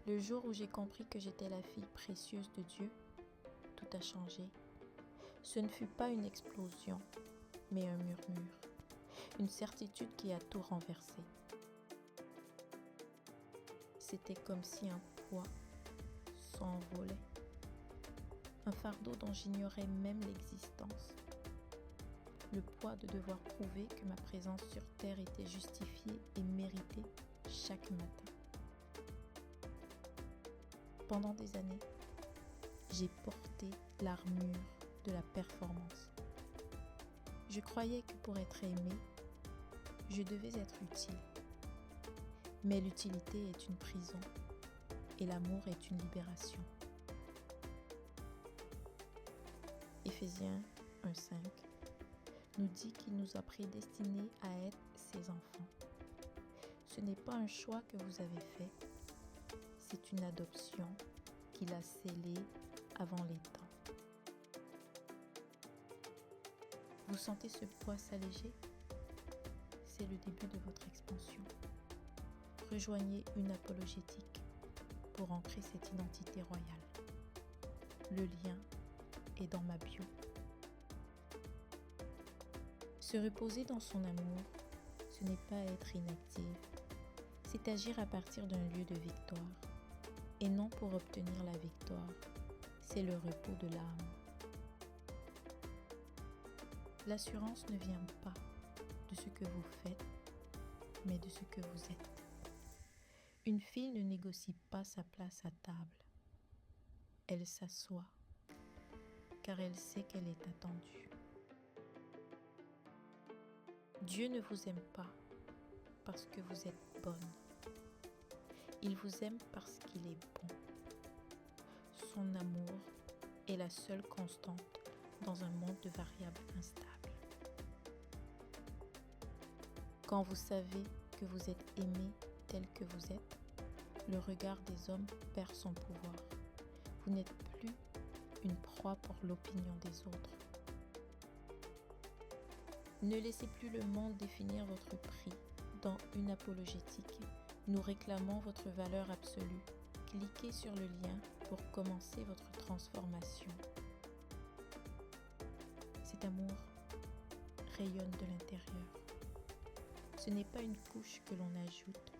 Le jour où j'ai compris que j'étais la fille précieuse de Dieu, tout a changé. Ce ne fut pas une explosion, mais un murmure, une certitude qui a tout renversé. C'était comme si un poids s'envolait, un fardeau dont j'ignorais même l'existence. Le poids de devoir prouver que ma présence sur terre était justifiée et méritée chaque matin. Pendant des années, j'ai porté l'armure de la performance. Je croyais que pour être aimée, je devais être utile. Mais l'utilité est une prison et l'amour est une libération. Éphésiens 1,5 nous dit qu'il nous a prédestinés à être ses enfants. Ce n'est pas un choix que vous avez fait, c'est une adoption qu'il a scellée avant les temps. Vous sentez ce poids s'alléger? C'est le début de votre expansion. Rejoignez une apologétique pour ancrer cette identité royale. Le lien est dans ma bio. Se reposer dans son amour, ce n'est pas être inactive, c'est agir à partir d'un lieu de victoire. Et non pour obtenir la victoire, c'est le repos de l'âme. L'assurance ne vient pas de ce que vous faites, mais de ce que vous êtes. Une fille ne négocie pas sa place à table. Elle s'assoit, car elle sait qu'elle est attendue. Dieu ne vous aime pas parce que vous êtes bonne. Il vous aime parce qu'il est bon. Son amour est la seule constante dans un monde de variables instables. Quand vous savez que vous êtes aimé tel que vous êtes, le regard des hommes perd son pouvoir. Vous n'êtes plus une proie pour l'opinion des autres. Ne laissez plus le monde définir votre prix. Dans une apologétique, nous réclamons votre valeur absolue. Cliquez sur le lien pour commencer votre transformation. Cet amour rayonne de l'intérieur. Ce n'est pas une couche que l'on ajoute,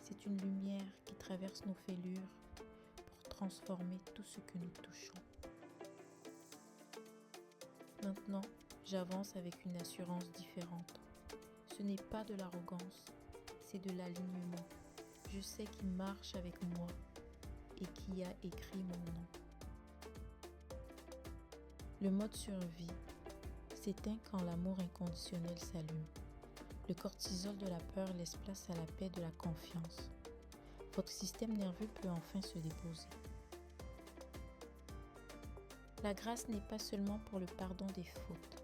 c'est une lumière qui traverse nos fêlures pour transformer tout ce que nous touchons. Maintenant, j'avance avec une assurance différente. Ce n'est pas de l'arrogance, c'est de l'alignement. Je sais qui marche avec moi et qui a écrit mon nom. Le mode survie s'éteint quand l'amour inconditionnel s'allume. Le cortisol de la peur laisse place à la paix de la confiance. Votre système nerveux peut enfin se déposer. La grâce n'est pas seulement pour le pardon des fautes.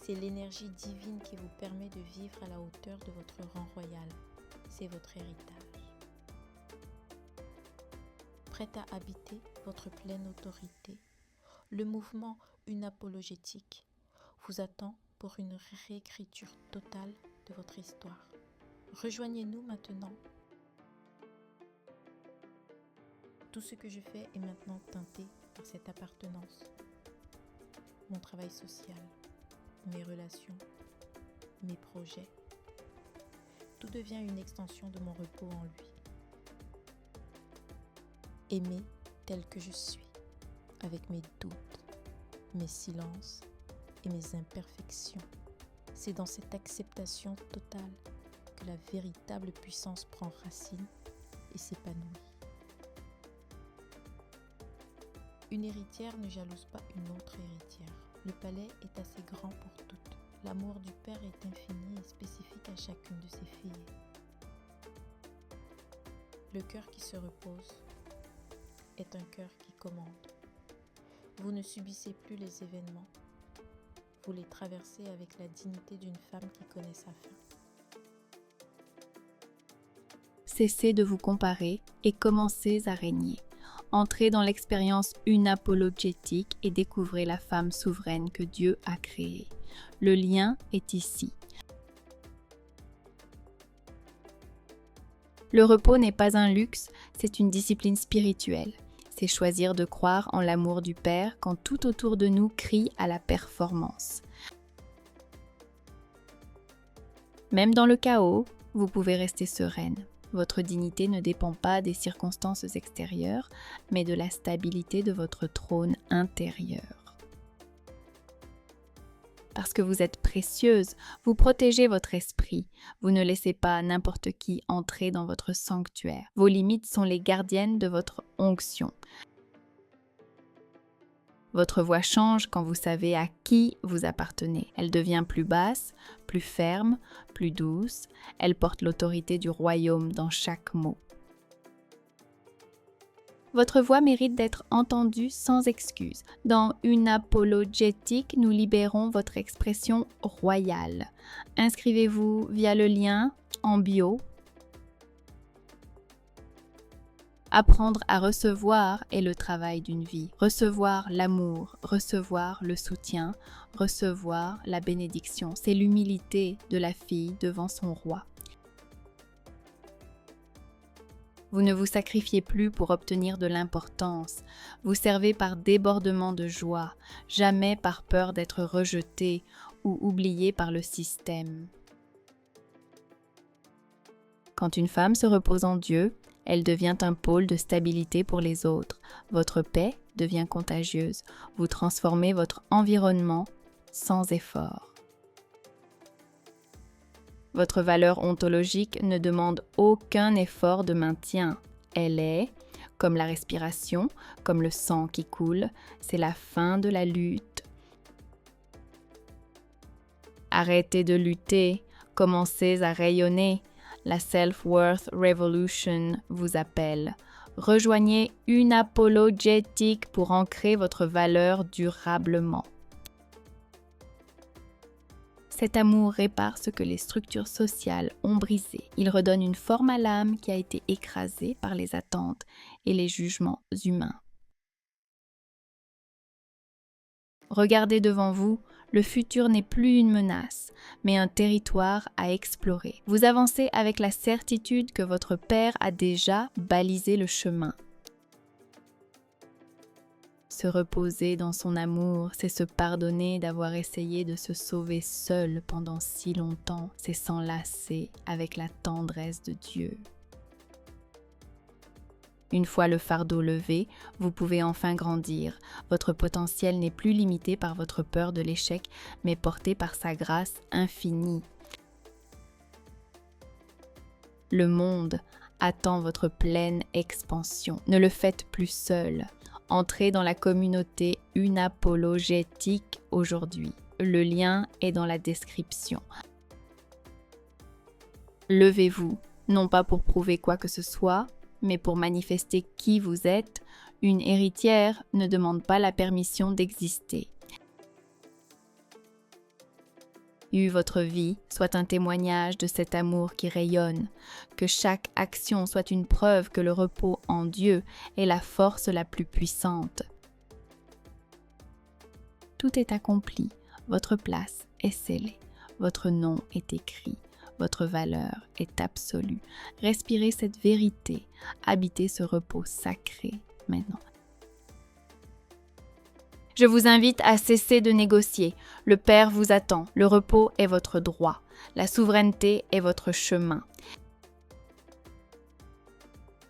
C'est l'énergie divine qui vous permet de vivre à la hauteur de votre rang royal. C'est votre héritage. Prête à habiter votre pleine autorité, le mouvement Une apologétique vous attend pour une réécriture totale de votre histoire. Rejoignez-nous maintenant. Tout ce que je fais est maintenant teinté par cette appartenance. Mon travail social, mes relations, mes projets. Tout devient une extension de mon repos en lui. Aimer tel que je suis, avec mes doutes, mes silences et mes imperfections. C'est dans cette acceptation totale que la véritable puissance prend racine et s'épanouit. Une héritière ne jalouse pas une autre héritière. Le palais est assez grand pour toutes. L'amour du Père est infini et spécifique à chacune de ses filles. Le cœur qui se repose est un cœur qui commande. Vous ne subissez plus les événements. Vous les traversez avec la dignité d'une femme qui connaît sa fin. Cessez de vous comparer et commencez à régner. Entrez dans l'expérience unapologétique et découvrez la femme souveraine que Dieu a créée. Le lien est ici. Le repos n'est pas un luxe, c'est une discipline spirituelle. C'est choisir de croire en l'amour du Père quand tout autour de nous crie à la performance. Même dans le chaos, vous pouvez rester sereine. Votre dignité ne dépend pas des circonstances extérieures, mais de la stabilité de votre trône intérieur. Parce que vous êtes précieuse, vous protégez votre esprit. Vous ne laissez pas n'importe qui entrer dans votre sanctuaire. Vos limites sont les gardiennes de votre onction. Votre voix change quand vous savez à qui vous appartenez. Elle devient plus basse, plus ferme, plus douce. Elle porte l'autorité du royaume dans chaque mot. Votre voix mérite d'être entendue sans excuse. Dans Unapologetic, nous libérons votre expression royale. Inscrivez-vous via le lien en bio. Apprendre à recevoir est le travail d'une vie. Recevoir l'amour, recevoir le soutien, recevoir la bénédiction. C'est l'humilité de la fille devant son roi. Vous ne vous sacrifiez plus pour obtenir de l'importance. Vous servez par débordement de joie, jamais par peur d'être rejeté ou oublié par le système. Quand une femme se repose en Dieu, elle devient un pôle de stabilité pour les autres. Votre paix devient contagieuse. Vous transformez votre environnement sans effort. Votre valeur ontologique ne demande aucun effort de maintien. Elle est, comme la respiration, comme le sang qui coule, c'est la fin de la lutte. Arrêtez de lutter, commencez à rayonner. La Self-Worth Revolution vous appelle. Rejoignez Unapologetic pour ancrer votre valeur durablement. Cet amour répare ce que les structures sociales ont brisé. Il redonne une forme à l'âme qui a été écrasée par les attentes et les jugements humains. Regardez devant vous, le futur n'est plus une menace, mais un territoire à explorer. Vous avancez avec la certitude que votre Père a déjà balisé le chemin. Se reposer dans son amour, c'est se pardonner d'avoir essayé de se sauver seul pendant si longtemps, c'est s'enlacer avec la tendresse de Dieu. Une fois le fardeau levé, vous pouvez enfin grandir. Votre potentiel n'est plus limité par votre peur de l'échec, mais porté par sa grâce infinie. Le monde attend votre pleine expansion. Ne le faites plus seul. Entrez dans la communauté Unapologetic aujourd'hui. Le lien est dans la description. Levez-vous, non pas pour prouver quoi que ce soit, mais pour manifester qui vous êtes. Une héritière ne demande pas la permission d'exister. Votre vie soit un témoignage de cet amour qui rayonne, que chaque action soit une preuve que le repos en Dieu est la force la plus puissante. Tout est accompli, votre place est scellée, votre nom est écrit, votre valeur est absolue. Respirez cette vérité, habitez ce repos sacré maintenant. Je vous invite à cesser de négocier. Le Père vous attend. Le repos est votre droit. La souveraineté est votre chemin.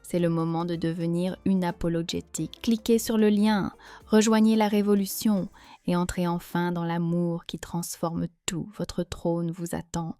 C'est le moment de devenir unapologetic. Cliquez sur le lien, rejoignez la révolution et entrez enfin dans l'amour qui transforme tout. Votre trône vous attend.